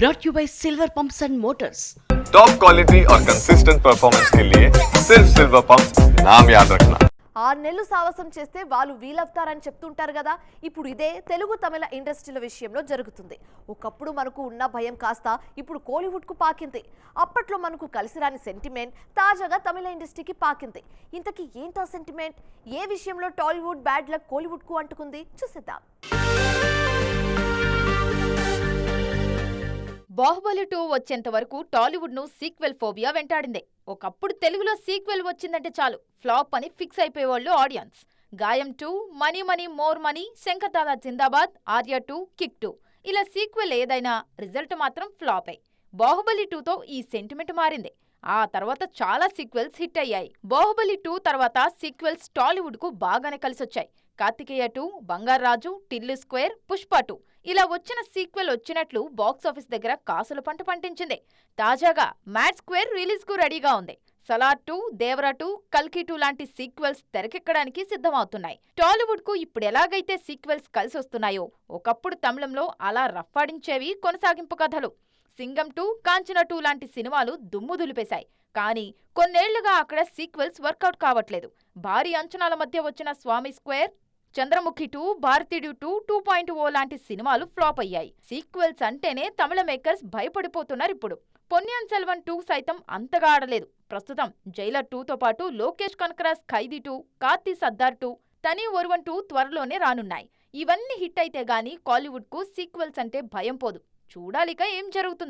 brought you by Silver Pumps and Motors. Top quality और consistent performance के लिए सिर्फ सिल्वर पंप्स नाम याद रखना. 6 నెలలు సావసం చేస్తే వాళ్ళు వీలవుతారని చెప్తుంటారు కదా. ఇప్పుడు ఇదే తెలుగు తమిళ ఇండస్ట్రీల విషయంలో జరుగుతుంది. ఒకప్పుడు మనకు ఉన్న భయం కాస్త ఇప్పుడు కోలీవుడ్కు పాకింది. అప్పట్లో మనకు కలిసి రాని సెంటిమెంట్ తాజాగా తమిళ ఇండస్ట్రీకి పాకింది. ఇంతకీ ఏంటా సెంటిమెంట్? ఏ విషయంలో టాలీవుడ్ బ్యాడ్ లక్ కోలీవుడ్కు అంటుకుంది? చూసేద్దాం. బాహుబలి 2 వచ్చేంత వరకు టాలీవుడ్ ను సీక్వెల్ ఫోబియా వెంటాడింది. ఒకప్పుడు తెలుగులో సీక్వెల్ వచ్చిందంటే చాలు ఫ్లాప్ అని fix అయిపోయేవాళ్ళు audience. Gaayam 2, Money Money More Money, Shankar Dada Zindabad, Arya 2, Kick 2 ఇలా సీక్వెల్ ఏదైనా రిజల్ట్ మాత్రం ఫ్లాపే. బాహుబలి 2తో ఈ సెంటిమెంట్ మారింది. ఆ తర్వాత చాలా సీక్వెల్స్ హిట్ అయ్యాయి. బాహుబలి 2 తర్వాత సీక్వెల్స్ టాలీవుడ్ కు బాగానే కలిసొచ్చాయి. కార్తికేయ 2, బంగారాజు, టిల్లు స్క్వేర్, పుష్ప 2 ఇలా వచ్చిన సీక్వెల్ వచ్చినట్లు బాక్సాఫీస్ దగ్గర కాసుల పంట పండించింది. తాజాగా మ్యాడ్ స్క్వేర్ రిలీజ్ కు రెడీగా ఉంది. సలార్ 2, దేవరా 2, కల్కి 2 లాంటి సీక్వెల్స్ తెరకెక్కడానికి సిద్ధమవుతున్నాయి. టాలీవుడ్ కు ఇప్పుడు ఎలాగైతే సీక్వెల్స్ కలిసొస్తున్నాయో ఒకప్పుడు తమిళంలో అలా రఫ్ఫాడించేవి కొనసాగింపు కథలు. సింగం 2, కాంచన 2 లాంటి సినిమాలు దుమ్ము దులిపేశాయి. కానీ కొన్నేళ్లుగా అక్కడ సీక్వెల్స్ వర్కౌట్ కావట్లేదు. భారీ అంచనాల మధ్య వచ్చిన స్వామి స్క్వేర్, చంద్రముఖి 2, భారతీయుడు 2, 2.0 లాంటి సినిమాలు ఫ్లాప్ అయ్యాయి. సీక్వెల్స్ అంటేనే తమిళ మేకర్స్ భయపడిపోతున్నారు ఇప్పుడు. పొన్నియిన్ సెల్వన్ 2 సైతం అంతగా ఆడలేదు. ప్రస్తుతం జైలర్ 2తో పాటు లోకేష్ కనకరాజ్ ఖైదీ 2, కార్తీ సర్దార్ 2, తని ఒరువన్ 2 త్వరలోనే రానున్నాయి. ఇవన్నీ హిట్ అయితే గానీ కాలీవుడ్ కు సీక్వెల్స్ అంటే భయం పోదు. చూడాలిక ఏం జరుగుతుందో.